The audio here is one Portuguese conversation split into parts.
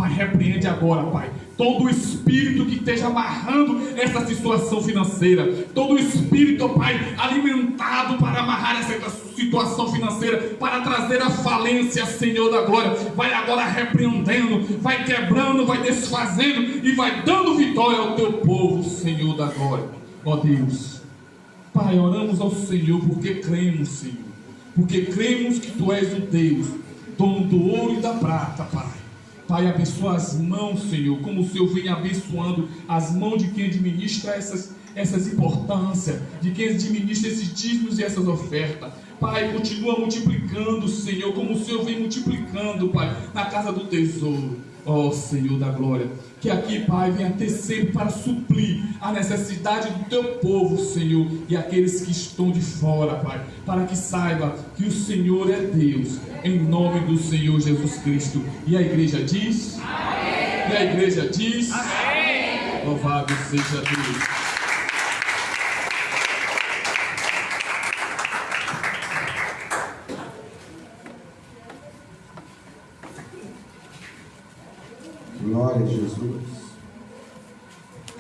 Pai, repreende agora, Pai, todo o espírito que esteja amarrando essa situação financeira, todo o espírito, Pai, alimentado para amarrar essa situação financeira, para trazer a falência, Senhor da glória, vai agora repreendendo, vai quebrando, vai desfazendo e vai dando vitória ao teu povo, Senhor da glória. Ó Deus, Pai, oramos ao Senhor porque cremos, Senhor, porque cremos que Tu és o Deus, dono do ouro e da prata, Pai. Pai, abençoa as mãos, Senhor, como o Senhor vem abençoando as mãos de quem administra essas importâncias, de quem administra esses dízimos e essas ofertas. Pai, continua multiplicando, Senhor, como o Senhor vem multiplicando, Pai, na casa do tesouro. Ó Senhor da glória, que aqui, Pai, venha ter sempre para suprir a necessidade do Teu povo, Senhor, e aqueles que estão de fora, Pai, para que saiba que o Senhor é Deus, em nome do Senhor Jesus Cristo. E a igreja diz? Amém. E a igreja diz? Amém. Louvado seja Deus. Glória a Jesus,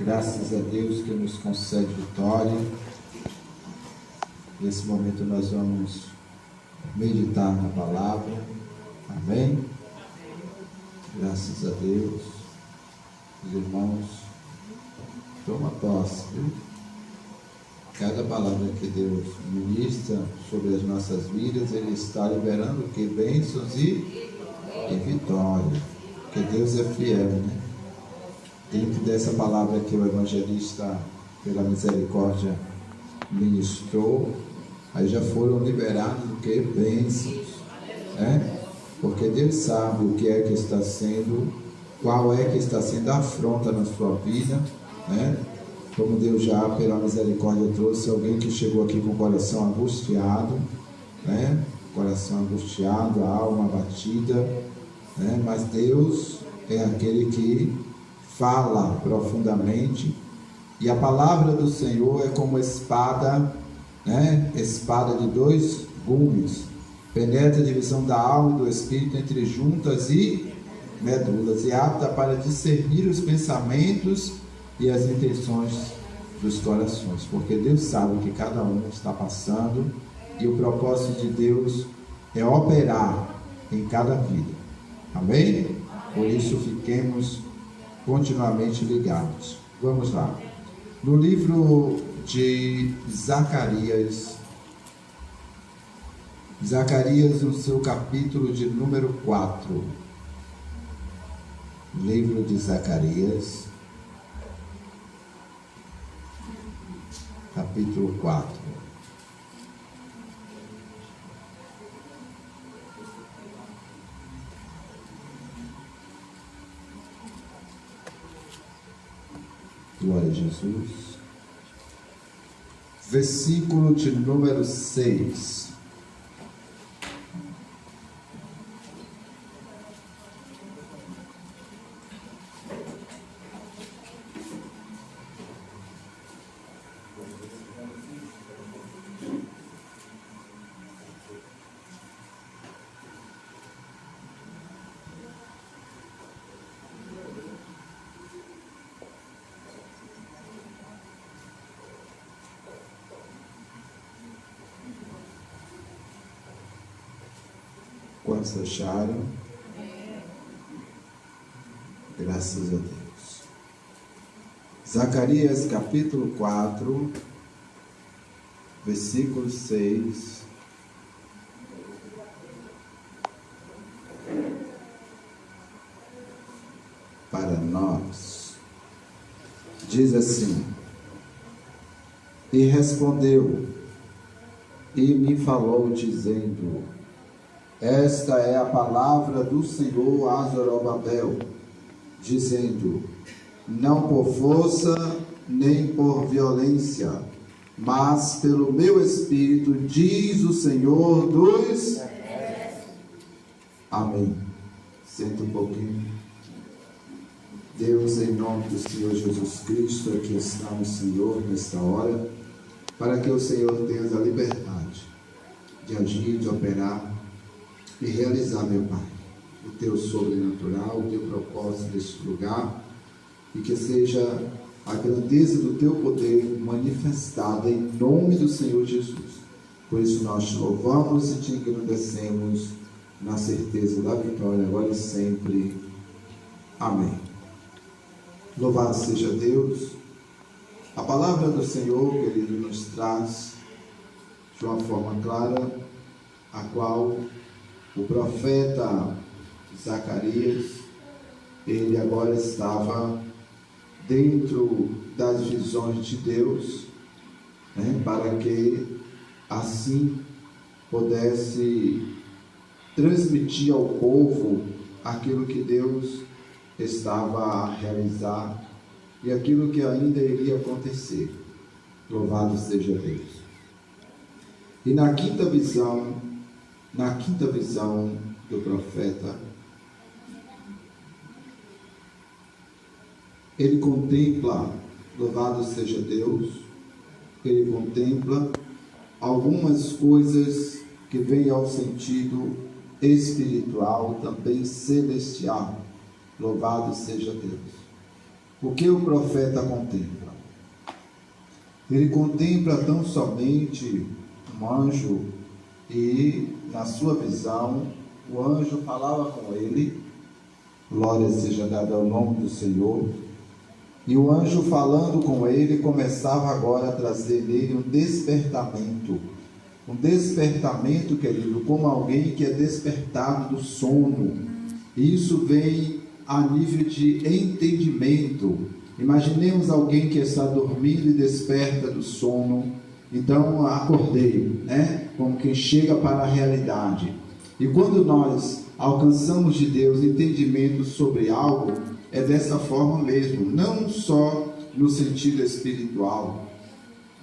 graças a Deus que nos concede vitória. Nesse momento nós vamos meditar na palavra, amém? Graças a Deus. Os irmãos, toma posse, viu? Cada palavra que Deus ministra sobre as nossas vidas, Ele está liberando o que? Bênçãos e vitória. Porque Deus é fiel, né? Dentro dessa palavra que o evangelista, pela misericórdia, ministrou, aí já foram liberados o que? Bênçãos, né? Porque Deus sabe o que é que está sendo, qual é que está sendo a afronta na sua vida, né? Como Deus já, pela misericórdia, trouxe alguém que chegou aqui com o coração angustiado, né? Coração angustiado, a alma abatida, né? Mas Deus é aquele que fala profundamente, e a palavra do Senhor é como espada, né? Espada de dois gumes, penetra a divisão da alma e do espírito, entre juntas e medulas, e apta para discernir os pensamentos e as intenções dos corações, porque Deus sabe o que cada um está passando, e o propósito de Deus é operar em cada vida. Amém? Por isso fiquemos continuamente ligados. Vamos lá. No livro de Zacarias, no seu capítulo de número 4. Livro de Zacarias, capítulo 4. Glória a Jesus. Versículo de número 6. Quantos acharam? Graças a Deus. Zacarias capítulo 4, versículo 6. Para nós, diz assim: e respondeu e me falou, dizendo: esta é a palavra do Senhor a Zorobabel, dizendo: não por força nem por violência, mas pelo meu Espírito, diz o Senhor dos... Amém. Senta um pouquinho. Deus, em nome do Senhor Jesus Cristo, aqui estamos, Senhor, nesta hora, para que o Senhor tenha a liberdade de agir, de operar e realizar, meu Pai, o teu sobrenatural, o teu propósito neste lugar, e que seja a grandeza do teu poder manifestada em nome do Senhor Jesus. Por isso nós te louvamos e te engrandecemos na certeza da vitória, agora e sempre. Amém. Louvado seja Deus. A palavra do Senhor, querido, nos traz de uma forma clara, a qual o profeta Zacarias, ele agora estava dentro das visões de Deus, para que assim pudesse transmitir ao povo aquilo que Deus estava a realizar e aquilo que ainda iria acontecer. Louvado seja Deus. E na quinta visão do profeta, ele contempla, louvado seja Deus, ele contempla algumas coisas que vêm ao sentido espiritual, também celestial. Louvado seja Deus. O que o profeta contempla? Ele contempla tão somente um anjo, e na sua visão o anjo falava com ele, glória seja dada ao nome do Senhor, e o anjo falando com ele começava agora a trazer nele um despertamento, querido, como alguém que é despertado do sono. E isso vem a nível de entendimento. Imaginemos alguém que está dormindo e desperta do sono. Então, acordei, como quem chega para a realidade. E quando nós alcançamos de Deus entendimento sobre algo, é dessa forma mesmo, não só no sentido espiritual,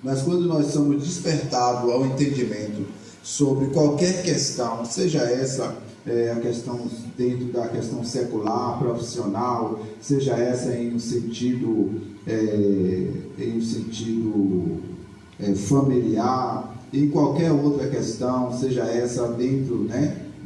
mas quando nós somos despertados ao entendimento sobre qualquer questão, seja essa a questão dentro da questão secular, profissional, seja essa em um sentido familiar, em qualquer outra questão, seja essa dentro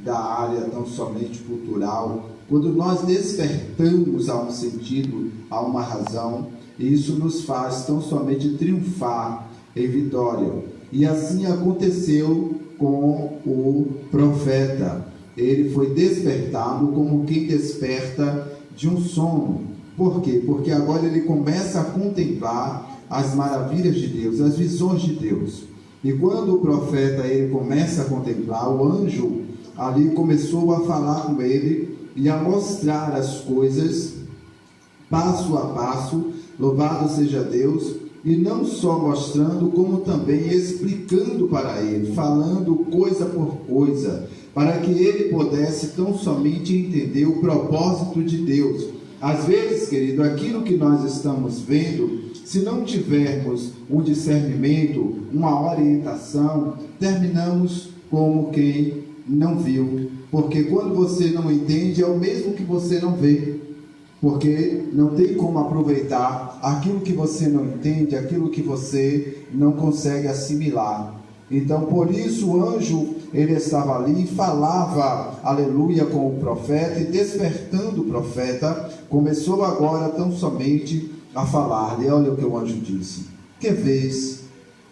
da área tão somente cultural, quando nós despertamos a um sentido, a uma razão, isso nos faz tão somente triunfar em vitória. E assim aconteceu com o profeta. Ele foi despertado como quem desperta de um sono. Por quê? Porque agora ele começa a contemplar as maravilhas de Deus, as visões de Deus. E quando o profeta ele começa a contemplar, o anjo ali começou a falar com ele e a mostrar as coisas passo a passo, louvado seja Deus, e não só mostrando, como também explicando para ele, falando coisa por coisa, para que ele pudesse tão somente entender o propósito de Deus. Às vezes, querido, aquilo que nós estamos vendo, se não tivermos um discernimento, uma orientação, terminamos como quem não viu, porque quando você não entende, é o mesmo que você não vê, porque não tem como aproveitar aquilo que você não entende, aquilo que você não consegue assimilar. Então, por isso o anjo, ele estava ali e falava, aleluia, com o profeta, e despertando o profeta, começou agora tão somente a falar-lhe. Olha o que o anjo disse: que vês?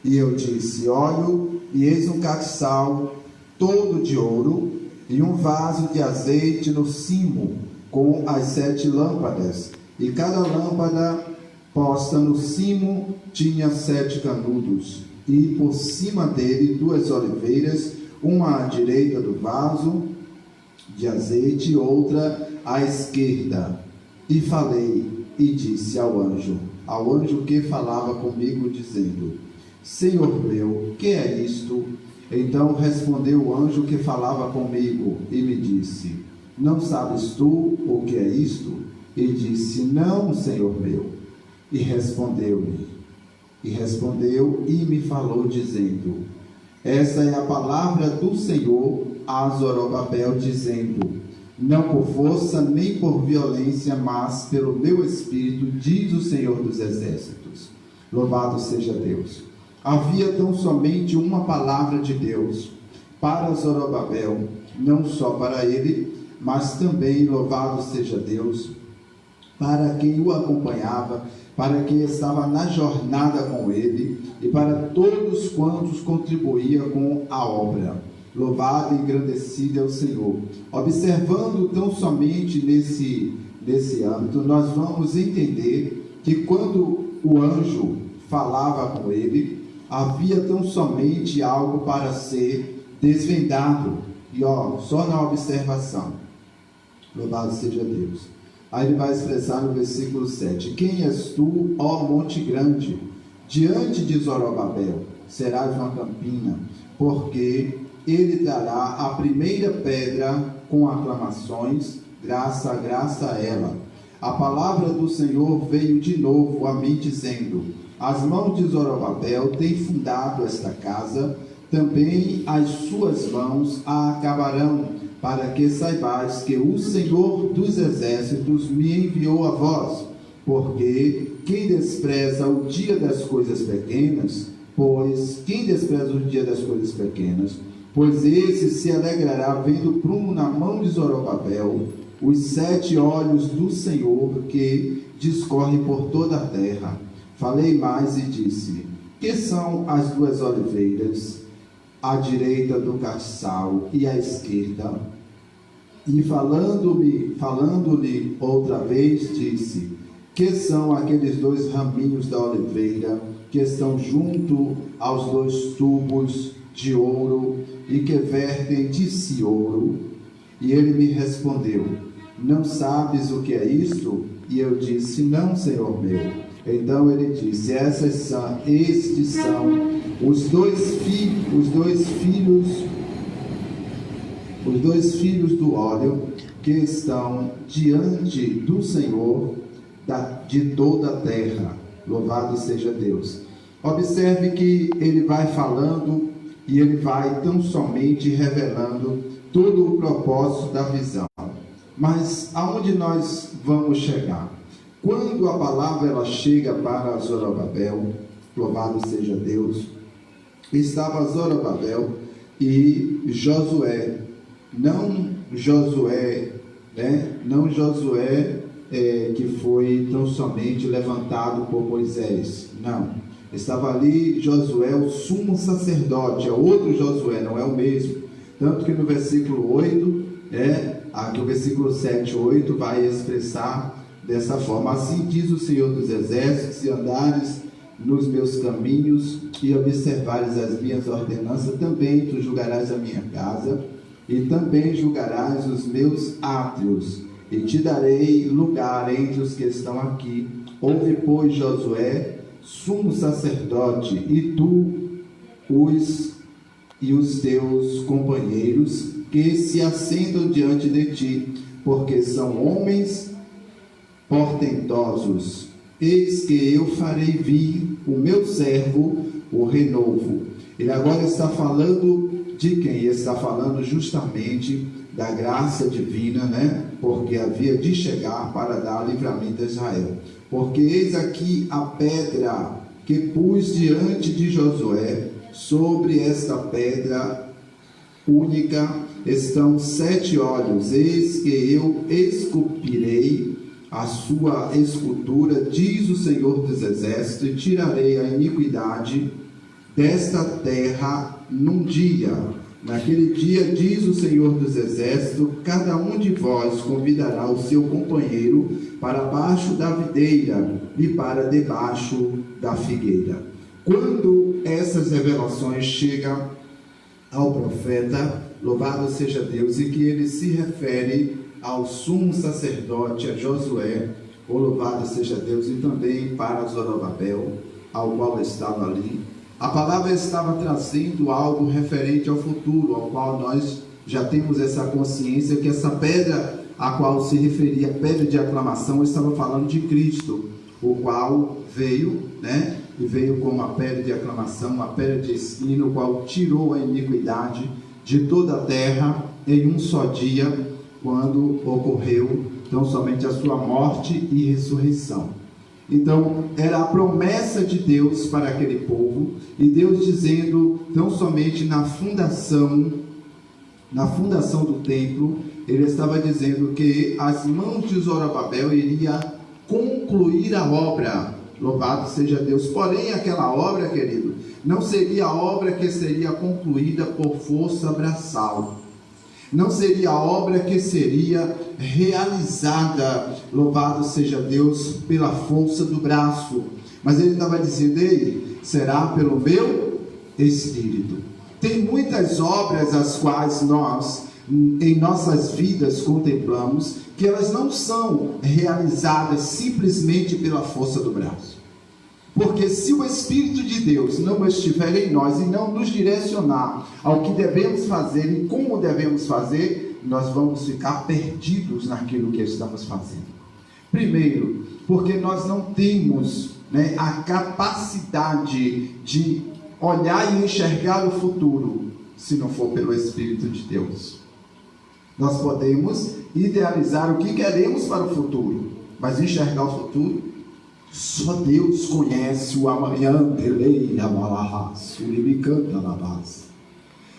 E eu disse: olho, e eis um castiçal todo de ouro, e um vaso de azeite no cimo, com as 7 lâmpadas, e cada lâmpada posta no cimo tinha 7 canudos, e por cima dele 2 oliveiras, uma à direita do vaso de azeite, e outra à esquerda. E falei, e disse ao anjo que falava comigo, dizendo: Senhor meu, que é isto? Então respondeu o anjo que falava comigo, e me disse: não sabes tu o que é isto? E disse: não, Senhor meu. E respondeu e me falou, dizendo: esta é a palavra do Senhor a Zorobabel, dizendo: não por força nem por violência, mas pelo meu Espírito, diz o Senhor dos Exércitos. Louvado seja Deus. Havia tão somente uma palavra de Deus para Zorobabel, não só para ele, mas também, louvado seja Deus, para quem o acompanhava, para quem estava na jornada com ele e para todos quantos contribuíam com a obra. Louvado e engrandecido é o Senhor. Observando tão somente nesse âmbito, nós vamos entender que quando o anjo falava com ele, havia tão somente algo para ser desvendado. E só na observação. Louvado seja Deus. Aí ele vai expressar no versículo 7: quem és tu, ó monte grande? Diante de Zorobabel serás uma campina, porque ele dará a primeira pedra com aclamações, graça a ela. A palavra do Senhor veio de novo a mim, dizendo: as mãos de Zorobabel têm fundado esta casa, também as suas mãos a acabarão, para que saibais que o Senhor dos exércitos me enviou a vós. Porque quem despreza o dia das coisas pequenas, pois esse se alegrará vendo prumo na mão de Zorobabel os 7 olhos do Senhor que discorrem por toda a terra. Falei mais e disse: que são as 2 oliveiras, à direita do castiçal e à esquerda? E falando-lhe outra vez, disse: que são aqueles 2 raminhos da oliveira que estão junto aos 2 tubos de ouro e que vertem de si ouro? E ele me respondeu: não sabes o que é isto? E eu disse: não, Senhor meu. Então ele disse: estes são os dois filhos do óleo que estão diante do Senhor de toda a terra. Louvado seja Deus. Observe que ele vai falando e ele vai tão somente revelando todo o propósito da visão. Mas aonde nós vamos chegar? Quando a palavra ela chega para Zorobabel, louvado seja Deus, estava Zorobabel e Josué, não Josué que foi tão somente levantado por Moisés, não, estava ali Josué, o sumo sacerdote, é outro Josué, não é o mesmo, tanto que no versículo 8, aqui o versículo 7 e 8 vai expressar dessa forma: assim diz o Senhor dos exércitos, se andares nos meus caminhos e observares as minhas ordenanças, também tu julgarás a minha casa e também julgarás os meus átrios, e te darei lugar entre os que estão aqui. Ouve, pois, Josué, sumo sacerdote, e tu e os teus companheiros que se assentam diante de ti, porque são homens portentosos. Eis que eu farei vir o meu servo, o renovo. Ele agora está falando de quem? Está falando justamente da graça divina, porque havia de chegar para dar livramento a Israel. Porque eis aqui a pedra que pus diante de Josué, sobre esta pedra única estão 7 olhos, eis que eu esculpirei a sua escultura, diz o Senhor dos exércitos, e tirarei a iniquidade desta terra num dia. Naquele dia, diz o Senhor dos exércitos, cada um de vós convidará o seu companheiro para baixo da videira e para debaixo da figueira. Quando essas revelações chegam ao profeta, louvado seja Deus, e que ele se refere ao sumo sacerdote, a Josué, louvado seja Deus, e também para Zorobabel, ao qual estava ali, a palavra estava trazendo algo referente ao futuro, ao qual nós já temos essa consciência que essa pedra a qual se referia, pedra de aclamação, estava falando de Cristo, o qual veio, e veio como uma pedra de aclamação, uma pedra de esquina, o qual tirou a iniquidade de toda a terra em um só dia, quando ocorreu tão somente a sua morte e ressurreição. Então, era a promessa de Deus para aquele povo, e Deus dizendo, tão somente na fundação do templo, ele estava dizendo que as mãos de Zorobabel iria concluir a obra. Louvado seja Deus. Porém, aquela obra, querido, não seria a obra que seria concluída por força braçal. Não seria a obra que seria realizada, louvado seja Deus, pela força do braço. Mas ele estava dizendo, ei, será pelo meu Espírito. Tem muitas obras as quais nós, em nossas vidas, contemplamos, que elas não são realizadas simplesmente pela força do braço. Porque se o Espírito de Deus não estiver em nós e não nos direcionar ao que devemos fazer e como devemos fazer, nós vamos ficar perdidos naquilo que estamos fazendo. Primeiro, porque nós não temos, a capacidade de olhar e enxergar o futuro, se não for pelo Espírito de Deus. Nós podemos idealizar o que queremos para o futuro, mas enxergar o futuro, só Deus conhece o amanhã.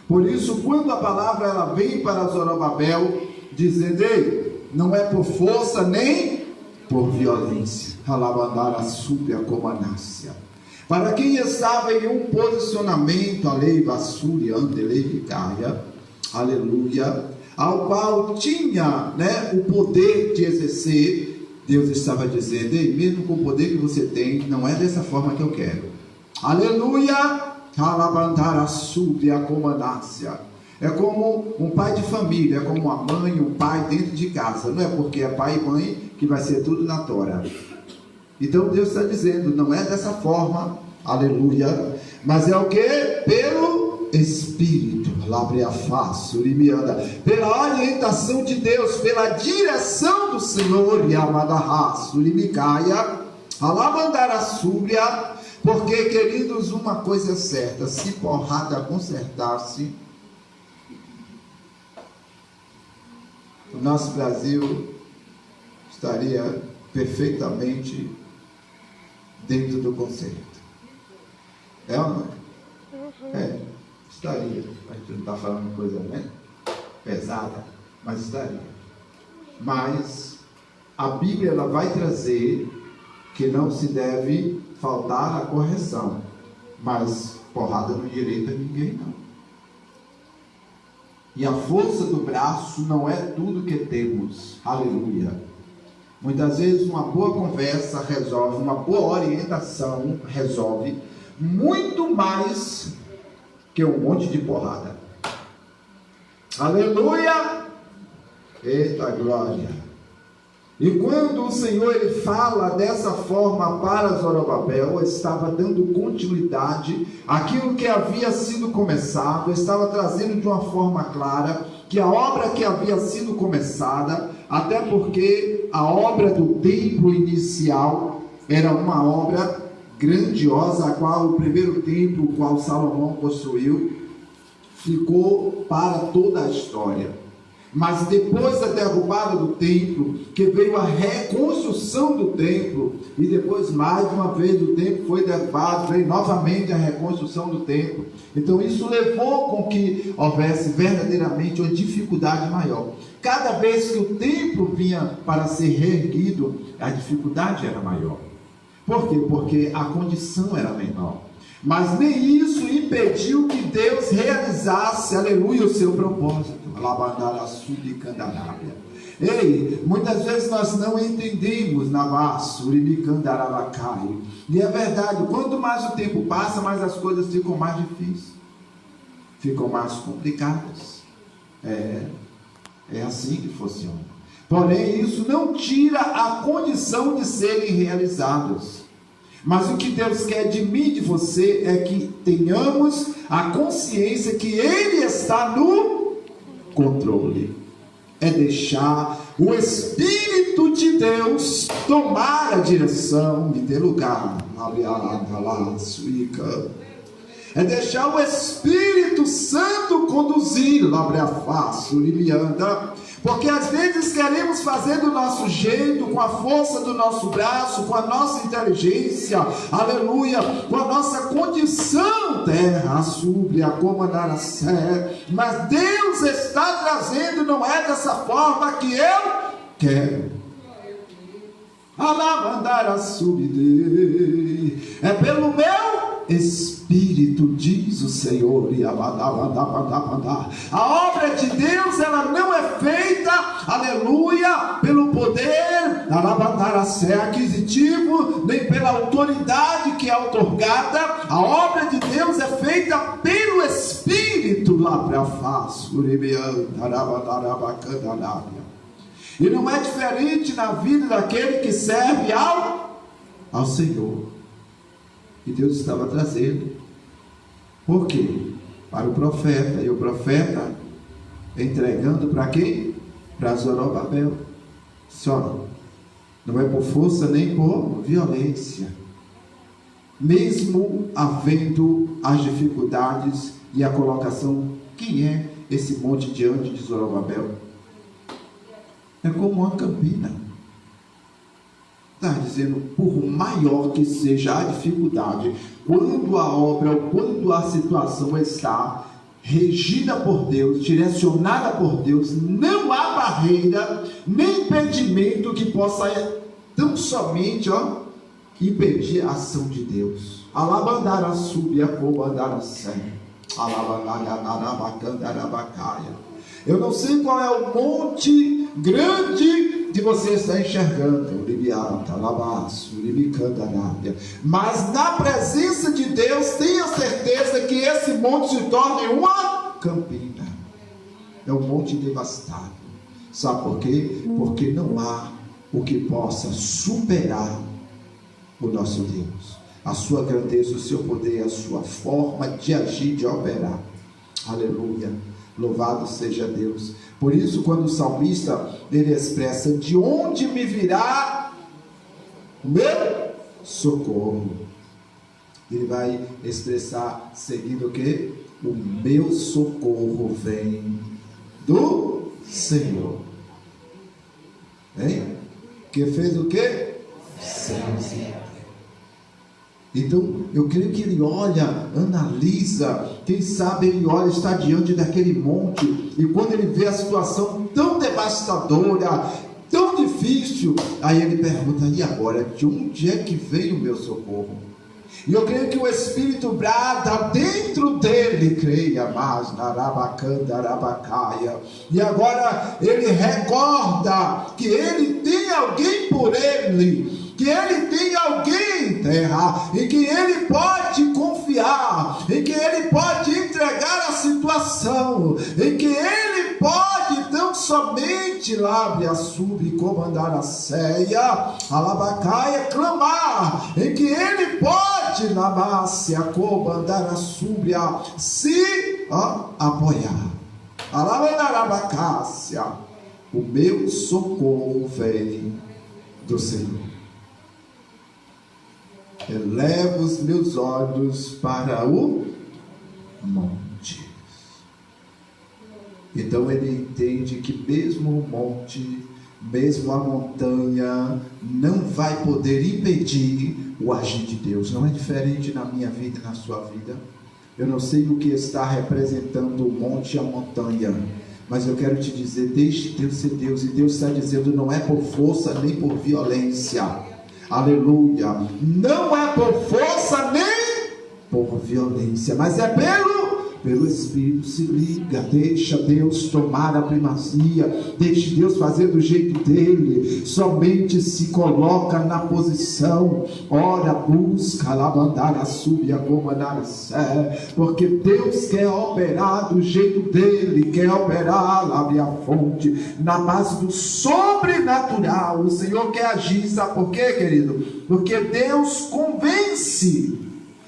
Por isso, quando a palavra ela vem para Zorobabel, dizendo, ei, não é por força nem por violência, para quem estava em um posicionamento, aleluia, ao qual tinha, o poder de exercer, Deus estava dizendo, ei, mesmo com o poder que você tem, não é dessa forma que eu quero. Aleluia! É como um pai de família, é como uma mãe e um pai dentro de casa. Não é porque é pai e mãe que vai ser tudo na tora. Então Deus está dizendo, não é dessa forma, aleluia, mas é o que? Pelo Espírito, pela orientação de Deus, pela direção do Senhor, porque, queridos, uma coisa é certa, se porrada consertasse, o nosso Brasil estaria perfeitamente dentro do conceito. É ou não? Estaria. A gente não está falando coisa pesada, mas estaria. Mas a Bíblia ela vai trazer que não se deve faltar a correção, mas porrada no direito a ninguém não. E a força do braço não é tudo que temos. Aleluia. Muitas vezes uma boa conversa resolve, uma boa orientação resolve muito mais que um monte de porrada. Aleluia! Eita glória! E quando o Senhor ele fala dessa forma para Zorobabel, estava dando continuidade àquilo que havia sido começado, estava trazendo de uma forma clara que a obra que havia sido começada, até porque a obra do templo inicial era uma obra grandiosa, a qual o primeiro templo, o qual Salomão construiu, ficou para toda a história. Mas depois da derrubada do templo, que veio a reconstrução do templo, e depois mais uma vez o templo foi derrubado, veio novamente a reconstrução do templo. Então isso levou com que houvesse verdadeiramente uma dificuldade maior. Cada vez que o templo vinha para ser reerguido, a dificuldade era maior. Por quê? Porque a condição era menor. Mas nem isso impediu que Deus realizasse, aleluia, o seu propósito. Ei, muitas vezes nós não entendemos e é verdade, quanto mais o tempo passa, mais as coisas ficam mais difíceis, ficam mais complicadas. É assim que funciona. Porém, isso não tira a condição de serem realizados. Mas o que Deus quer de mim e de você é que tenhamos a consciência que Ele está no controle. É deixar o Espírito de Deus tomar a direção e ter lugar. É deixar o Espírito Santo conduzir. Porque às vezes queremos fazer do nosso jeito, com a força do nosso braço, com a nossa inteligência, aleluia, com a nossa condição, terra, súbia, comandar a sé. Mas Deus está trazendo, não é dessa forma que eu quero. Alabandar a subide, é pelo meu Espírito, diz o Senhor. A obra de Deus, ela não é feita, aleluia, pelo poder, aquisitivo, nem pela autoridade que é outorgada. A obra de Deus é feita pelo Espírito lá para a face. E não é diferente na vida daquele que serve ao Senhor. E Deus estava trazendo. Por quê? Para o profeta. E o profeta entregando para quem? Para Zorobabel. Só não é por força nem por violência. Mesmo havendo as dificuldades e a colocação, quem é esse monte diante de Zorobabel? É como uma campina. Está dizendo, por maior que seja a dificuldade, quando a obra ou quando a situação está regida por Deus, direcionada por Deus, não há barreira, nem impedimento que possa tão somente impedir a ação de Deus. Alabandar a subia, comandar a sé. Eu não sei qual é o monte grande que você está enxergando, mas na presença de Deus, tenha certeza que esse monte se torne uma campina. É um monte devastado. Sabe por quê? Porque não há o que possa superar o nosso Deus, a sua grandeza, o seu poder, a sua forma de agir, de operar. Aleluia. Louvado seja Deus. Por isso, quando o salmista ele expressa: de onde me virá o meu socorro, ele vai expressar seguindo o que? O meu socorro vem do Senhor. Hein? Que fez o que? Senhor. Então, eu creio que ele olha, analisa, quem sabe ele olha, está diante daquele monte, e quando ele vê a situação tão devastadora, tão difícil, aí ele pergunta: e agora, de onde é que veio o meu socorro? E eu creio que o Espírito brada dentro dele, creia mais, narabacanda, arabacaia, e agora ele recorda que ele tem alguém por ele, que ele tem alguém em terra, e que ele pode confiar, e que ele pode entregar a situação, e que ele pode tão somente labre a sub e comandar a ceia, alabacaia, clamar, e que ele pode lavar-se a comandar a súbia, se apoiar. Alabacácia, o meu socorro vem do Senhor. Elevo os meus olhos para o monte. Então ele entende que mesmo o monte, mesmo a montanha, não vai poder impedir o agir de Deus. Não é diferente na minha vida e na sua vida. Eu não sei o que está representando o monte e a montanha, mas eu quero te dizer: deixe Deus ser Deus. E Deus está dizendo: não é por força nem por violência. Aleluia. Não é por força nem por violência, mas é pelo Espírito. Se liga, deixa Deus tomar a primazia, deixe Deus fazer do jeito dele, somente se coloca na posição, ora, busca, alabandar a subia, comandar a sé, porque Deus quer operar do jeito dele, quer operar, abre a fonte, na base do sobrenatural. O Senhor quer agir, sabe por quê, querido? Porque Deus convence.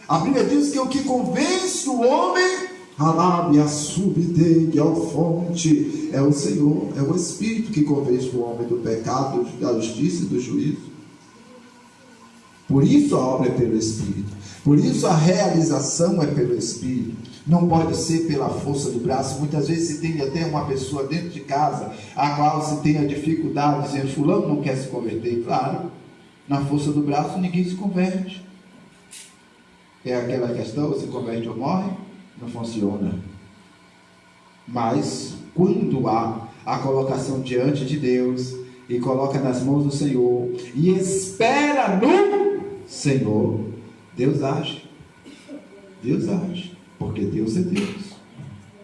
A Bíblia diz que o que convence o homem, alabe a subide ao fonte, é o Senhor, é o Espírito que convence o homem do pecado, da justiça e do juízo. Por isso a obra é pelo Espírito. Por isso a realização é pelo Espírito. Não pode ser pela força do braço. Muitas vezes se tem até uma pessoa dentro de casa a qual se tem a dificuldade, dizendo: fulano não quer se converter. Claro, na força do braço ninguém se converte. É aquela questão: se converte ou morre? Não funciona. Mas quando há a colocação diante de Deus, e coloca nas mãos do Senhor, e espera no Senhor, Deus age. Deus age, porque Deus é Deus.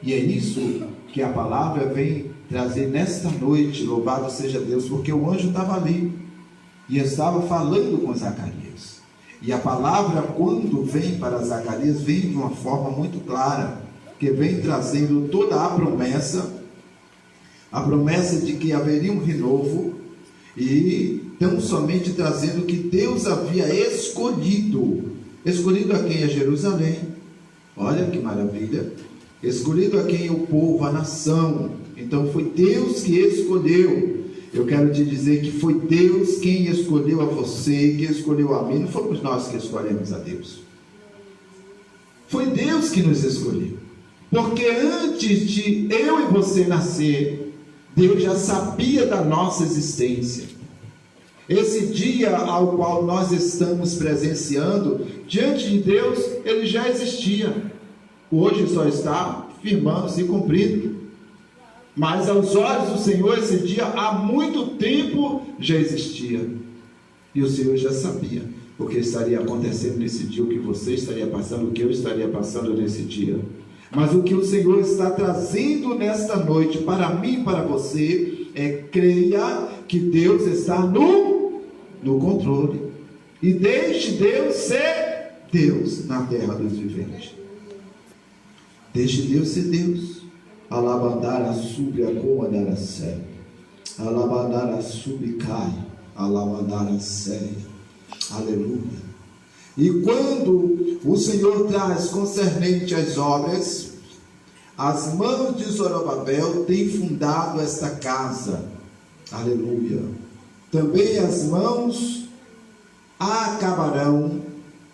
E é isso que a palavra vem trazer nesta noite. Louvado seja Deus, porque o anjo estava ali e estava falando com Zacarias. E a palavra, quando vem para Zacarias, vem de uma forma muito clara, que vem trazendo toda a promessa de que haveria um renovo, e tão somente trazendo que Deus havia escolhido a quem? A Jerusalém. Olha que maravilha! Escolhido a quem? O povo, a nação. Então foi Deus que escolheu. Eu quero te dizer que foi Deus quem escolheu a você, que escolheu a mim. Não fomos nós que escolhemos a Deus. Foi Deus que nos escolheu. Porque antes de eu e você nascer, Deus já sabia da nossa existência. Esse dia ao qual nós estamos presenciando, diante de Deus, ele já existia. Hoje só está firmando-se e cumprido. Mas aos olhos do Senhor, esse dia há muito tempo já existia. E o Senhor já sabia o que estaria acontecendo nesse dia, o que você estaria passando, o que eu estaria passando nesse dia. Mas o que o Senhor está trazendo nesta noite para mim e para você é: creia que Deus está no controle, e deixe Deus ser Deus na terra dos viventes. Deixe Deus ser Deus. Alabandara subia comandara séria, alabandara subicai, alabandara séria. Aleluia. E quando o Senhor traz concernente às obras, as mãos de Zorobabel têm fundado esta casa. Aleluia. Também as mãos a acabarão,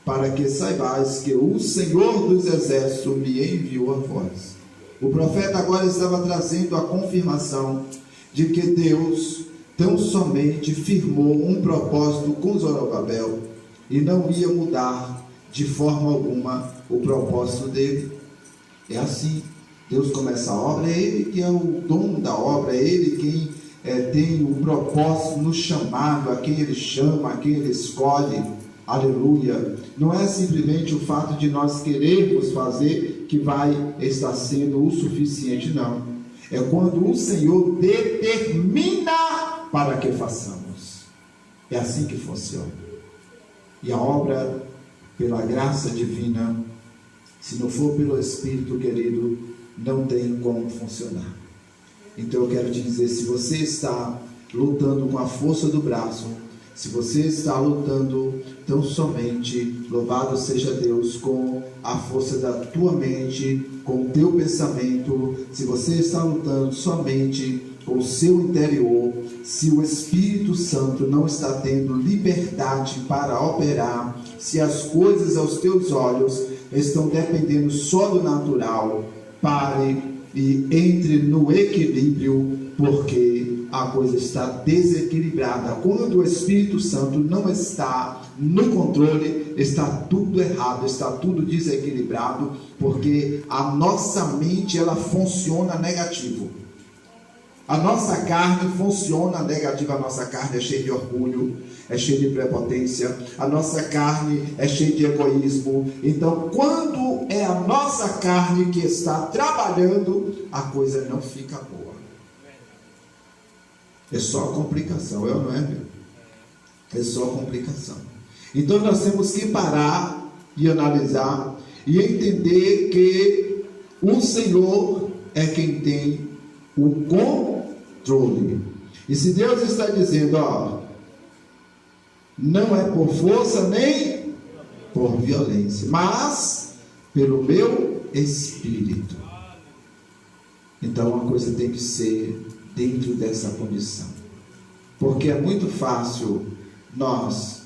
para que saibais que o Senhor dos Exércitos me enviou a vós. O profeta agora estava trazendo a confirmação de que Deus tão somente firmou um propósito com Zorobabel, e não ia mudar de forma alguma o propósito dele. É assim, Deus começa a obra, é Ele que é o dono da obra, é Ele quem tem o propósito no chamado, a quem Ele chama, a quem Ele escolhe. Aleluia. Não é simplesmente o fato de nós querermos fazer que vai estar sendo o suficiente, não. É quando o Senhor determina para que façamos. É assim que funciona. E a obra, pela graça divina, se não for pelo Espírito, querido, não tem como funcionar. Então eu quero te dizer: se você está lutando com a força do braço, se você está lutando tão somente, louvado seja Deus, com a força da tua mente, com o teu pensamento, se você está lutando somente com o seu interior, se o Espírito Santo não está tendo liberdade para operar, se as coisas aos teus olhos estão dependendo só do natural, pare e entre no equilíbrio, porque a coisa está desequilibrada. Quando o Espírito Santo não está no controle, está tudo errado, está tudo desequilibrado, porque a nossa mente, ela funciona negativo. A nossa carne funciona negativa. A nossa carne é cheia de orgulho, é cheia de prepotência, a nossa carne é cheia de egoísmo. Então, quando é a nossa carne que está trabalhando, a coisa não fica boa. É só complicação, é ou não é, meu? É só complicação. Então nós temos que parar e analisar e entender que o Senhor é quem tem o controle. E se Deus está dizendo, não é por força nem por violência, mas pelo meu Espírito. Então a coisa tem que ser dentro dessa condição. Porque é muito fácil nós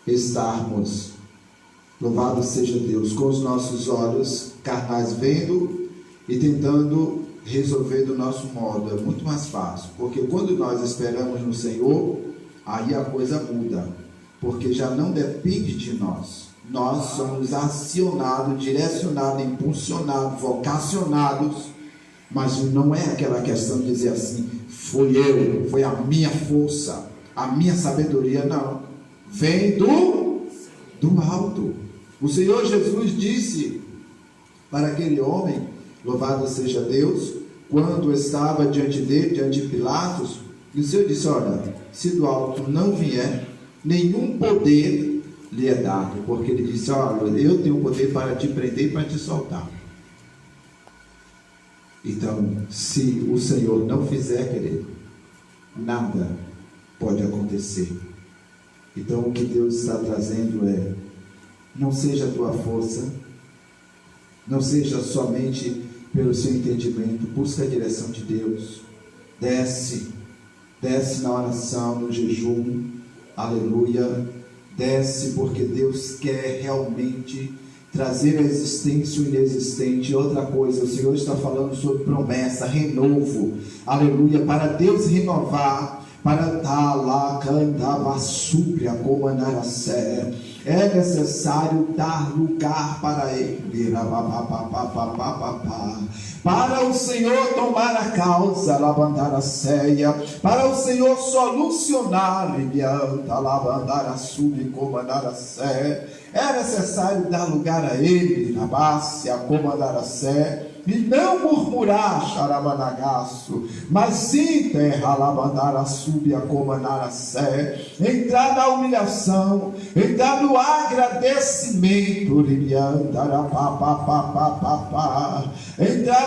estarmos, louvado seja Deus, com os nossos olhos carnais vendo e tentando resolver do nosso modo. É muito mais fácil, porque quando nós esperamos no Senhor, aí a coisa muda, porque já não depende de nós. Nós somos acionados, direcionados, impulsionados, vocacionados, mas não é aquela questão de dizer assim, foi a minha força, a minha sabedoria, não. Vem do alto. O Senhor Jesus disse para aquele homem, louvado seja Deus, quando estava diante dele, diante de Pilatos, e o Senhor disse, olha, se do alto não vier, nenhum poder lhe é dado, porque ele disse, olha, eu tenho poder para te prender e para te soltar. Então, se o Senhor não fizer, querido, nada pode acontecer. Então, o que Deus está trazendo é, não seja a tua força, não seja somente pelo seu entendimento, busca a direção de Deus, desce na oração, no jejum, aleluia, desce, porque Deus quer realmente trazer a existência o inexistente. Outra coisa, o Senhor está falando sobre promessa, renovo, aleluia, para Deus renovar, para dar lá, cantar, vassúbria, comandar a sé, é necessário dar lugar para Ele, para o Senhor tomar a causa, levantar a ceia, para o Senhor solucionar, levantar a sub, comandar a sé, é necessário dar lugar a Ele, na base, a comandar a sé, e não murmurar, xarabanagaço, mas sim terra, labandar a sub, a comandar a sé, entrar na humilhação, entrar no agradecimento, entrar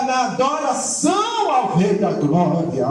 na adoração ao Rei da Glória,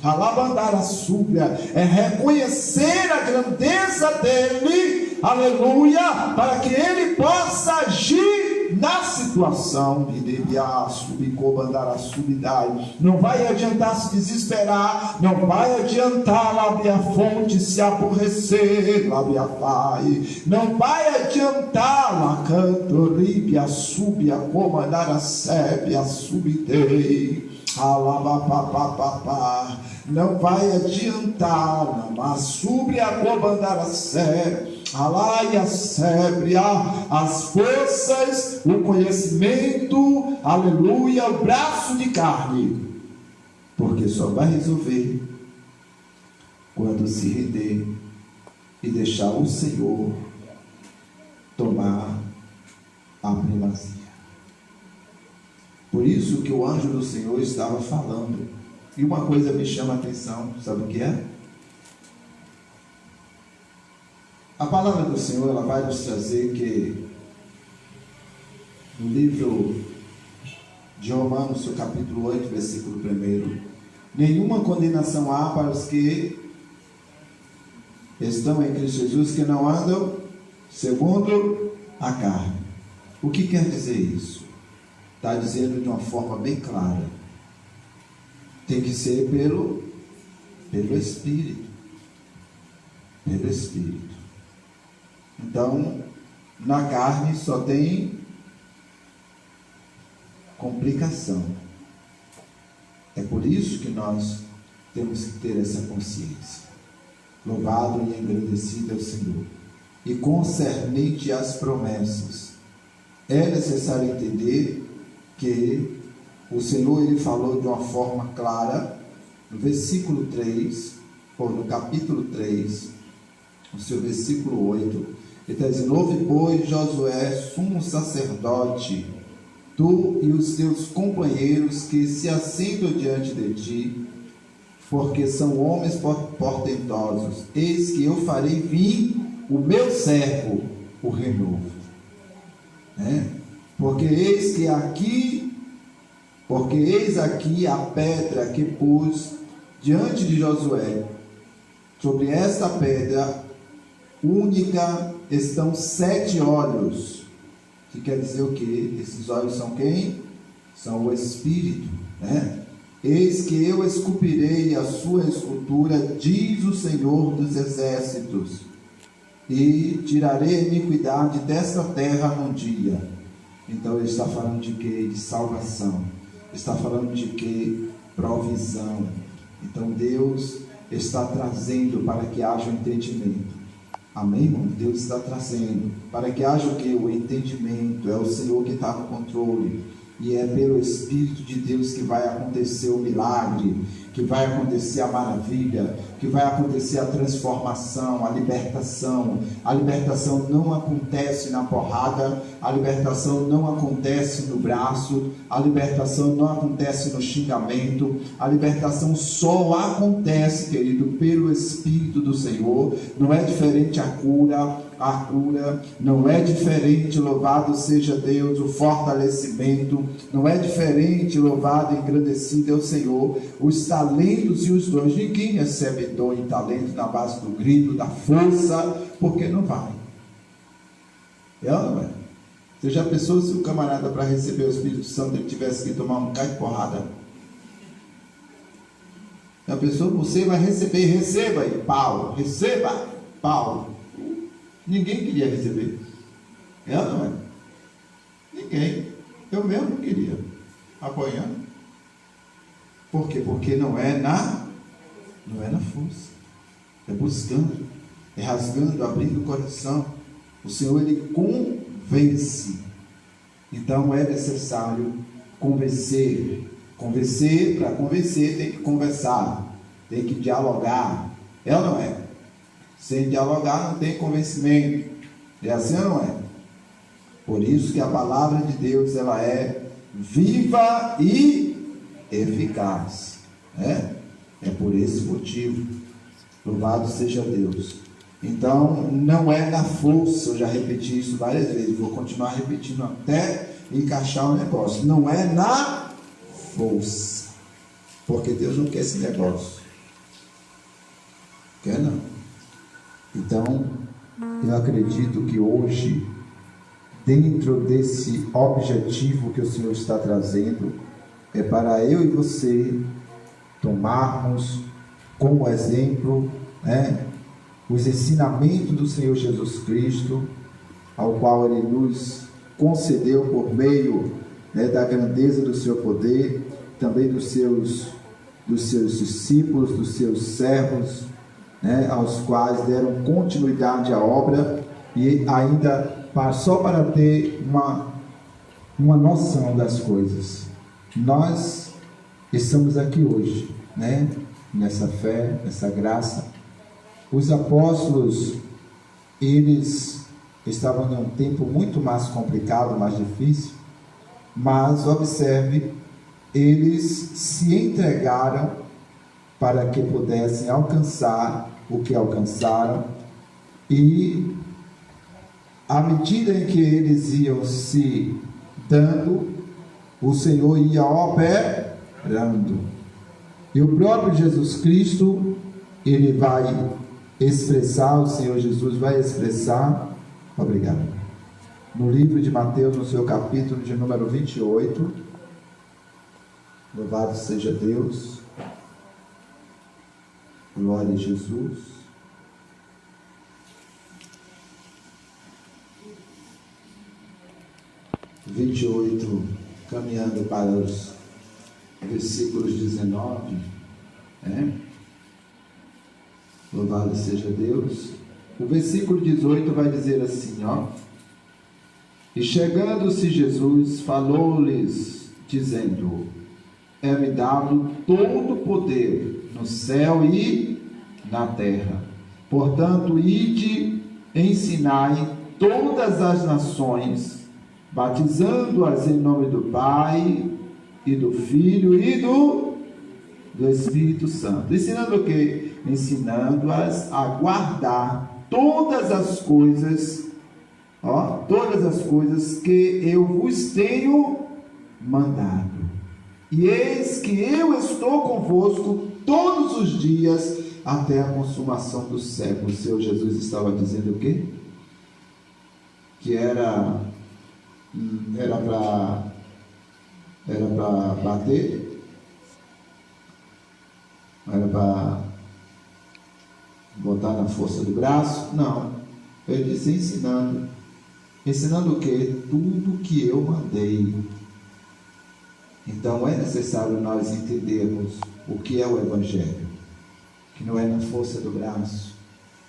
alabandar a súbia, é reconhecer a grandeza dele, aleluia, para que ele possa agir na situação de deviar subir, comandar a subidade. Não vai adiantar se desesperar, não vai adiantar lá a fonte se aborrecer, lá a pai, não vai adiantar lá canto, ribe, a subia, comandar a sebe, a subidei, alabapapapá, não vai adiantar, mas sobre a comandar a sebe, alaia, sebria, as forças, o conhecimento, aleluia, o braço de carne, porque só vai resolver quando se render e deixar o Senhor tomar a primazia. Por isso que o anjo do Senhor estava falando, e uma coisa me chama a atenção, sabe o que é? A palavra do Senhor, ela vai nos trazer que no livro de Romanos, capítulo 8, versículo 1, nenhuma condenação há para os que estão em Cristo Jesus, que não andam segundo a carne. O que quer dizer isso? Está dizendo de uma forma bem clara, tem que ser pelo Espírito, pelo Espírito. Então, na carne só tem complicação. É por isso que nós temos que ter essa consciência. Louvado e engrandecido é o Senhor. E concernente às promessas, é necessário entender que o Senhor, ele falou de uma forma clara, no versículo 3, ou no capítulo 3, no seu versículo 8, ele está dizendo: ouve, pois, Josué, sumo sacerdote, tu e os teus companheiros que se assentam diante de ti, porque são homens portentosos. Eis que eu farei vir o meu servo, o renovo. Porque eis aqui a pedra que pus diante de Josué. Sobre esta pedra única estão 7 olhos, que quer dizer o que? Esses olhos são quem? São o Espírito, Eis que eu esculpirei a sua escultura, diz o Senhor dos Exércitos, e tirarei a iniquidade desta terra num dia. Então ele está falando de quê? De salvação. Está falando de quê? Provisão. Então Deus está trazendo para que haja um entendimento. Amém, irmão? Deus está trazendo para que haja o quê? O entendimento. É o Senhor que está no controle. E é pelo Espírito de Deus que vai acontecer o milagre, que vai acontecer a maravilha, que vai acontecer a transformação, a libertação. A libertação não acontece na porrada, a libertação não acontece no braço, a libertação não acontece no xingamento, a libertação só acontece, querido, pelo Espírito do Senhor. Não é diferente a cura não é diferente, louvado seja Deus, o fortalecimento, não é diferente, louvado e engrandecido é o Senhor, os talentos e os dons. Ninguém recebe dom e talento na base do grito, da força, porque não vai. É ou não é? Você já pensou se o camarada, para receber o Espírito Santo, ele tivesse que tomar um bocado de porrada? Já pensou? Você vai receber, receba aí, Paulo, receba, Paulo. Ninguém queria receber. É ou não é? Ninguém. Eu mesmo não queria. Apoiando. Por quê? Porque não é na força. É buscando. É rasgando, abrindo o coração. O Senhor, Ele convence. Então é necessário convencer. Convencer, para convencer tem que conversar. Tem que dialogar. É ou não é? Sem dialogar não tem convencimento. É assim ou não é? Por isso que a palavra de Deus, ela é viva e eficaz. É por esse motivo. Louvado seja Deus. Então, não é na força. Eu já repeti isso várias vezes. Vou continuar repetindo até encaixar o negócio. Não é na força. Porque Deus não quer esse negócio. Quer não. Então, eu acredito que hoje, dentro desse objetivo que o Senhor está trazendo, é para eu e você tomarmos como exemplo, os ensinamentos do Senhor Jesus Cristo, ao qual Ele nos concedeu por meio da grandeza do seu poder, também dos seus discípulos, dos seus servos, aos quais deram continuidade à obra, e ainda só para ter uma noção das coisas. Nós estamos aqui hoje, nessa fé, nessa graça. Os apóstolos, eles estavam em um tempo muito mais complicado, mais difícil, mas observe, eles se entregaram para que pudessem alcançar o que alcançaram, e à medida em que eles iam se dando, o Senhor ia operando, e o próprio Jesus Cristo, Ele vai expressar, o Senhor Jesus vai expressar, obrigado, no livro de Mateus, no seu capítulo de número 28, louvado seja Deus, glória a Jesus. Caminhando para os versículos 19, louvado seja Deus. O versículo 18 vai dizer assim, e chegando-se Jesus, falou-lhes, dizendo, é-me dado todo o poder no céu e na terra. Portanto, ide, ensinai todas as nações, batizando-as em nome do Pai, e do Filho, e do Espírito Santo. Ensinando o quê? Ensinando-as a guardar todas as coisas, todas as coisas que eu vos tenho mandado. E eis que eu estou convosco todos os dias até a consumação do século. O Senhor Jesus estava dizendo o quê? Que era para bater? Era para botar na força do braço? Não. Ele disse: ensinando. Ensinando o quê? Tudo que eu mandei. Então é necessário nós entendermos o que é o Evangelho, que não é na força do braço,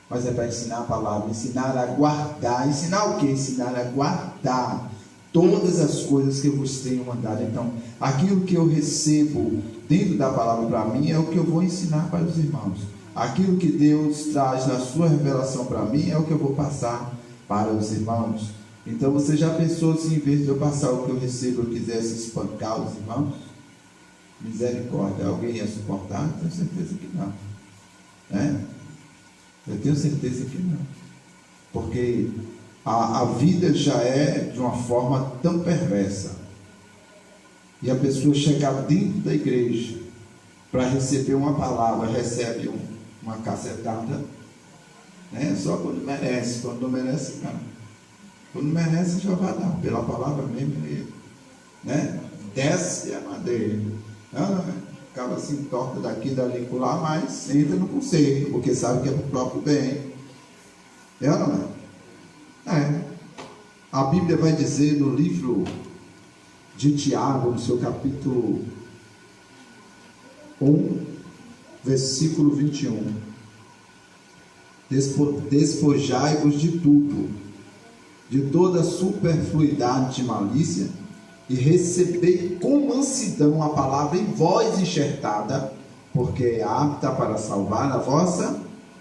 mas é para ensinar a palavra, ensinar a guardar. Ensinar o quê? Ensinar a guardar todas as coisas que eu vos tenho mandado. Então, aquilo que eu recebo dentro da palavra para mim é o que eu vou ensinar para os irmãos. Aquilo que Deus traz na sua revelação para mim é o que eu vou passar para os irmãos. Então, você já pensou se em vez de eu passar o que eu recebo, eu quisesse espancar os irmãos? Misericórdia, alguém ia suportar? Tenho certeza que não. Né? Eu tenho certeza que não. Porque a vida já é de uma forma tão perversa. E a pessoa chegar dentro da igreja para receber uma palavra, recebe uma cacetada, né? Só quando merece. Quando não merece, não. Quando merece, já vai dar. Pela palavra mesmo, né? Desce a madeira. Acaba assim, torta daqui, dali, lá, mas entra no conceito, porque sabe que é para o próprio bem. É ou não é? A Bíblia vai dizer no livro de Tiago, no seu capítulo 1, versículo 21: despojai-vos de tudo, de toda superfluidade de malícia, e recebei com mansidão a palavra em vós enxertada, porque é apta para salvar a vossa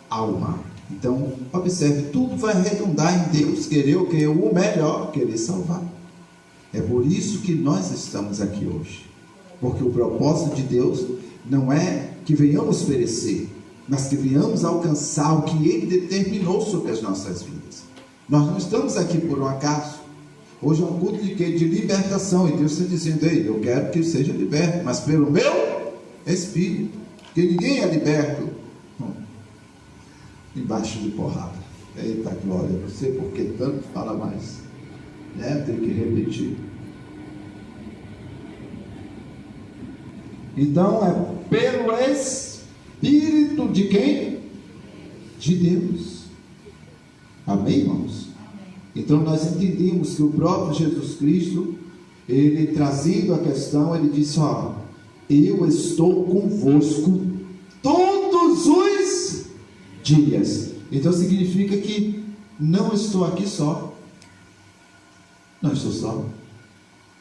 alma. Então, observe, tudo vai redundar em Deus querer o que? O melhor, querer salvar. É por isso que nós estamos aqui hoje, porque o propósito de Deus não é que venhamos perecer, mas que venhamos alcançar o que Ele determinou sobre as nossas vidas. Nós não estamos aqui por um acaso. Hoje é um culto de quê? De libertação, e Deus está dizendo: ei, eu quero que seja liberto, mas pelo meu Espírito, porque ninguém é liberto embaixo de porrada. Eita glória, não sei porque tanto fala mais, né? Tem que repetir. Então é pelo Espírito de quem? De Deus. Amém, irmãos? Então nós entendemos que o próprio Jesus Cristo, ele trazendo a questão, ele disse: ó, eu estou convosco todos os dias. Então significa que não estou aqui só. Não estou só.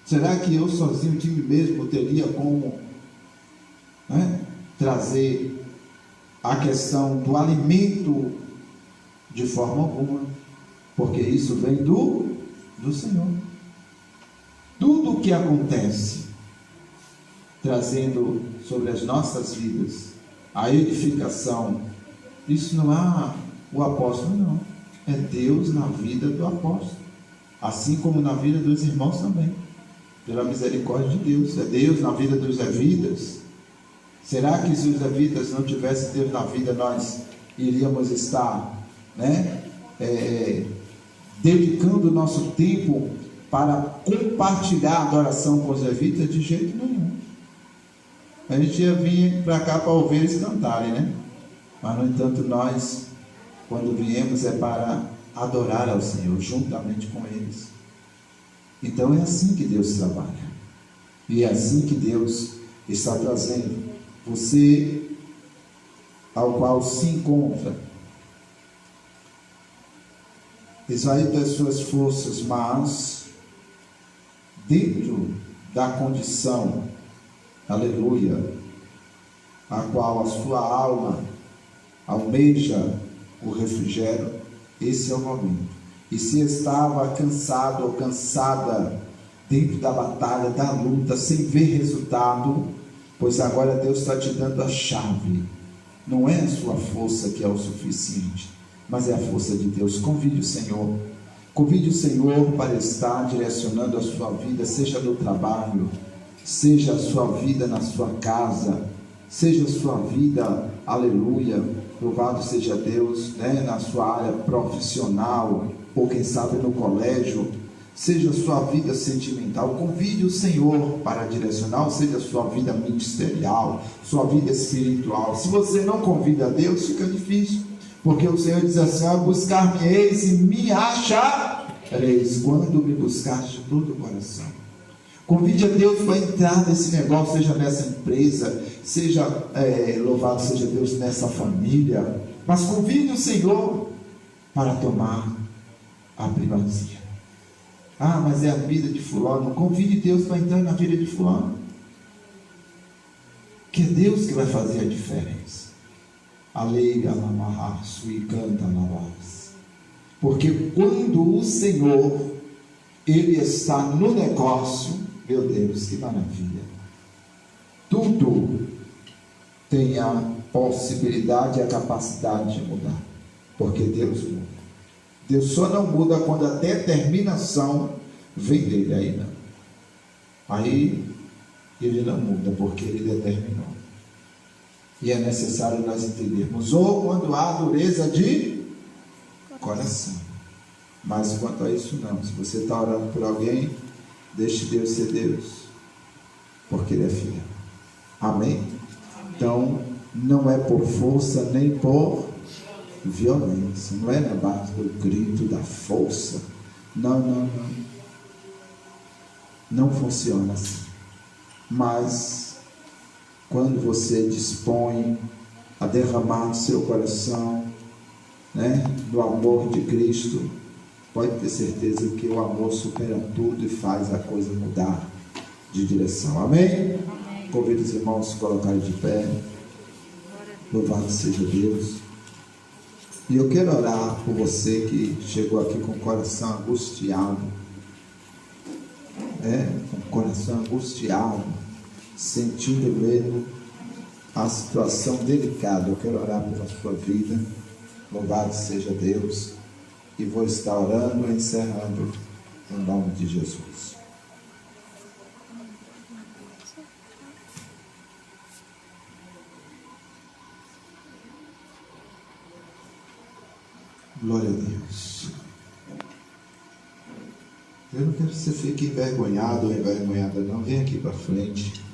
Será que eu sozinho de mim mesmo teria como, né, trazer a questão do alimento? De forma alguma, porque isso vem do Senhor. Tudo o que acontece, trazendo sobre as nossas vidas a edificação, isso não é o apóstolo, não. É Deus na vida do apóstolo, assim como na vida dos irmãos também, pela misericórdia de Deus. É Deus na vida dos levitas. Será que se os levitas não tivessem Deus na vida, nós iríamos estar, né, dedicando o nosso tempo para compartilhar a adoração com os levitas? De jeito nenhum. A gente ia vir para cá para ouvir eles cantarem, né? Mas no entanto nós, quando viemos, é para adorar ao Senhor juntamente com eles. Então é assim que Deus trabalha, e é assim que Deus está trazendo você ao qual se encontra esvaído das suas forças, mas dentro da condição, aleluia, a qual a sua alma almeja o refrigério. Esse é o momento. E se estava cansado ou cansada dentro da batalha, da luta, sem ver resultado, pois agora Deus está te dando a chave. Não é a sua força que é o suficiente, mas é a força de Deus. Convide o Senhor. Convide o Senhor para estar direcionando a sua vida, seja no trabalho, seja a sua vida na sua casa, seja a sua vida, aleluia, louvado seja Deus, né, na sua área profissional, ou quem sabe no colégio, seja a sua vida sentimental. Convide o Senhor para direcionar, ou seja a sua vida ministerial, sua vida espiritual. Se você não convida a Deus, fica difícil, Porque o Senhor diz assim: buscar-me-eis e me achareis, quando me buscares de todo o coração. Convide a Deus para entrar nesse negócio, seja nessa empresa, seja louvado seja Deus nessa família, mas convide o Senhor para tomar a primazia. Mas é a vida de fulano. Convide Deus para entrar na vida de fulano, que é Deus que vai fazer a diferença. Aleia lamarra sui canta lavas. Porque quando o Senhor Ele está no negócio, meu Deus, que maravilha, tudo tem a possibilidade e a capacidade de mudar, porque Deus muda. Deus só não muda quando a determinação vem dele, aí não. Aí Ele não muda, porque Ele determinou. E é necessário nós entendermos, ou quando há dureza de coração. Mas quanto a isso não. Se você está orando por alguém, deixe Deus ser Deus, porque Ele é fiel. Amém? Então, não é por força nem por violência, não é na base do grito, da força. Não. Não funciona assim. Mas quando você dispõe a derramar no seu coração, do amor de Cristo, pode ter certeza que o amor supera tudo e faz a coisa mudar de direção. Amém? Convido os irmãos a se colocarem de pé. Louvado seja Deus. E eu quero orar por você que chegou aqui com o coração angustiado, com o coração angustiado, sentindo mesmo a situação delicada. Eu quero orar pela sua vida. Louvado seja Deus. E vou estar orando e encerrando em nome de Jesus. Glória a Deus. Eu não quero que você fique envergonhado ou envergonhada, não. Vem aqui para frente.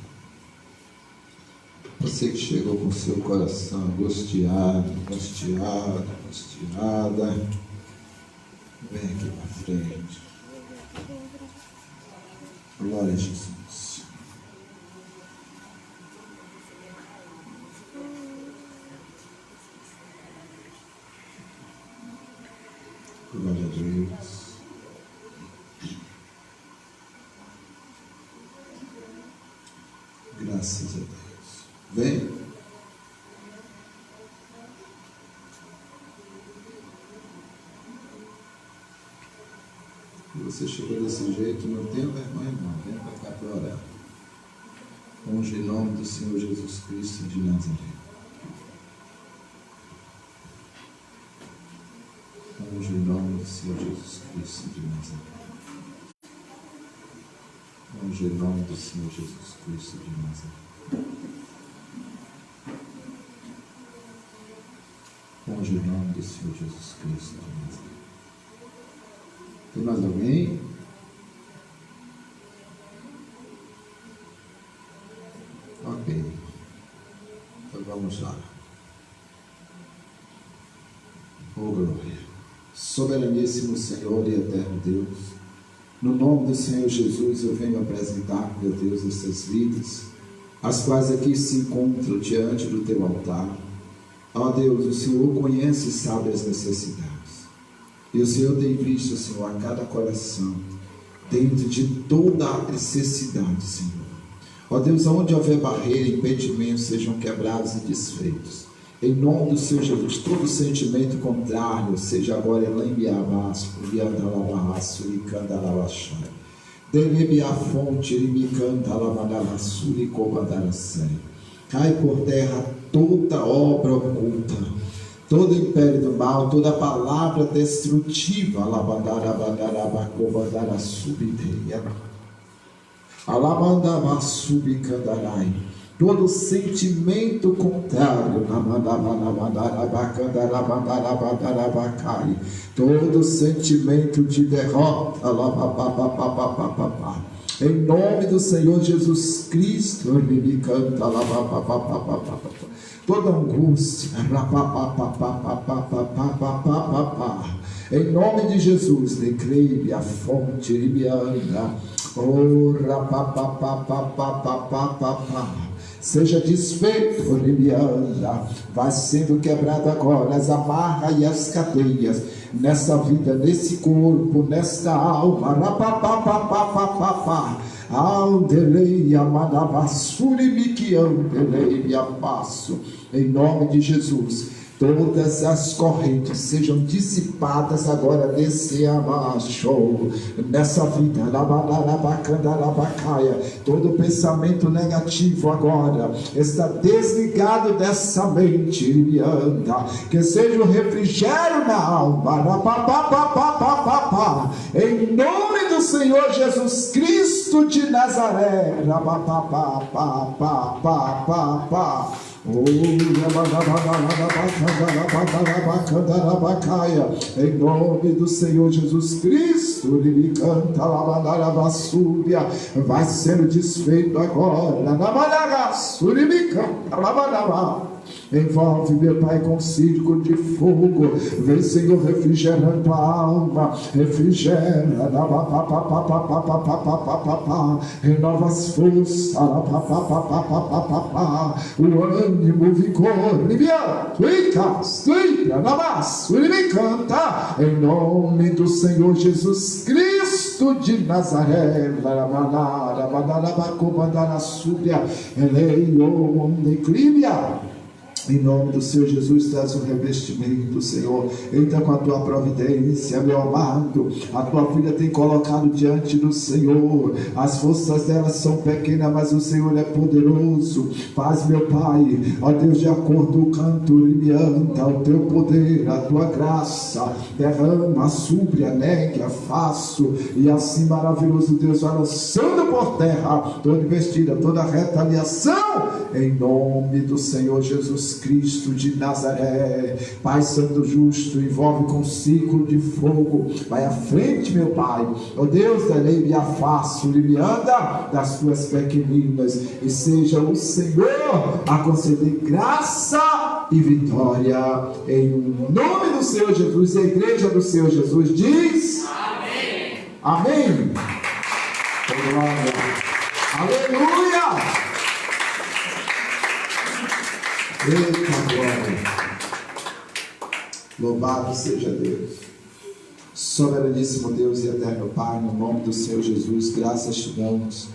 Você que chegou com seu coração angustiado, angustiada, vem aqui para frente. Glória a Jesus. Glória a Deus. Graças a Deus. Vem. Você chegou desse jeito, não tenha vergonha não. Vem para cá para orar. Unge em nome do Senhor Jesus Cristo de Nazaré. Unge em nome do Senhor Jesus Cristo de Nazaré. Unge em nome do Senhor Jesus Cristo de Nazaré. Unge em nome do Senhor Jesus Cristo de Nazaré. Tem mais alguém? Ok. Então vamos lá. Oh glória. Soberaníssimo Senhor e eterno Deus, no nome do Senhor Jesus eu venho apresentar, meu Deus, essas vidas, as quais aqui se encontram diante do teu altar. Ó Deus, o Senhor conhece e sabe as necessidades. E o Senhor tem visto, Senhor, a cada coração, dentro de toda a necessidade, Senhor. Ó Deus, onde houver barreira, impedimentos, sejam quebrados e desfeitos. Em nome do Senhor Jesus, todo sentimento contrário, seja agora lembiabaço, liandalabaço, licandalabaxai. Delebe a fonte, limicandalabadabaçu, licobadaraçai. Cai por terra toda obra oculta, todo império do mal, toda palavra destrutiva, todo sentimento contrário, todo sentimento de derrota, Em nome do Senhor Jesus Cristo, Ele canta lá, toda angústia, em nome de Jesus, declare a fonte libiana, seja desfeito, libiana, vai sendo quebrado agora as amarras e as cadeias, nessa vida, nesse corpo, nesta alma, em nome de Jesus. Todas as correntes sejam dissipadas agora nesse abaixo, nessa vida, todo pensamento negativo agora está desligado dessa mente, que seja o refrigério na alma, em nome do Senhor Jesus Cristo de Nazaré, em nome do Senhor Jesus Cristo, Ele canta, vai sendo desfeito agora, envolve, meu Pai, com círculo de fogo. Vem, Senhor, refrigerando a alma, refrigera, renova as forças, o ânimo, o vigor, em nome do Senhor Jesus Cristo de Nazaré, em nome do Senhor Jesus, traz o revestimento, Senhor. Entra com a tua providência, meu amado. A tua filha tem colocado diante do Senhor. As forças dela são pequenas, mas o Senhor é poderoso. Faz, meu Pai, ó Deus, de acordo com o canto, anda o teu poder, a tua graça. Derrama, supre, negue, faço. E assim, maravilhoso Deus, vai lançando por terra toda investida, toda retaliação, em nome do Senhor Jesus Cristo de Nazaré. Pai Santo Justo, envolve com ciclo de fogo, vai à frente, meu Pai, ó Deus da lei, me afasto, me anda das tuas pequeninas, e seja o Senhor a conceder graça e vitória, em nome do Senhor Jesus. A igreja do Senhor Jesus diz amém, amém, glória, aleluia. Eita glória, louvado seja Deus. Soberaníssimo Deus e eterno Pai, no nome do Senhor Jesus, graças te damos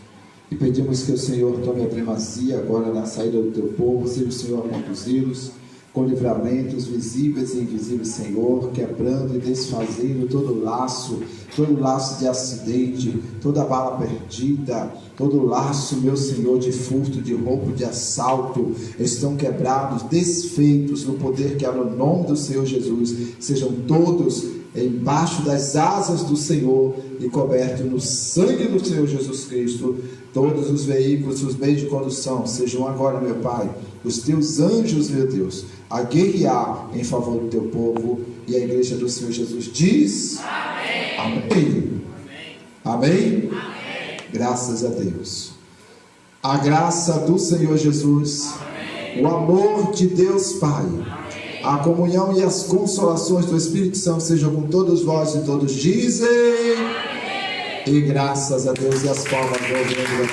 e pedimos que o Senhor tome a primazia agora na saída do teu povo, seja o Senhor a conduzi-los com livramentos visíveis e invisíveis, Senhor, quebrando e desfazendo todo laço de acidente, toda bala perdida, todo laço, meu Senhor, de furto, de roubo, de assalto, estão quebrados, desfeitos no poder que há no nome do Senhor Jesus. Sejam todos embaixo das asas do Senhor e cobertos no sangue do Senhor Jesus Cristo. Todos os veículos, os meios de condução, sejam agora, meu Pai, os teus anjos, meu Deus, a guerrear em favor do teu povo. E a igreja do Senhor Jesus diz amém, amém, amém, amém. Graças a Deus. A graça do Senhor Jesus, amém. O amor de Deus Pai, amém. A comunhão e as consolações do Espírito Santo sejam com todos vós, e todos dizem amém. E graças a Deus, e as palmas do Senhor.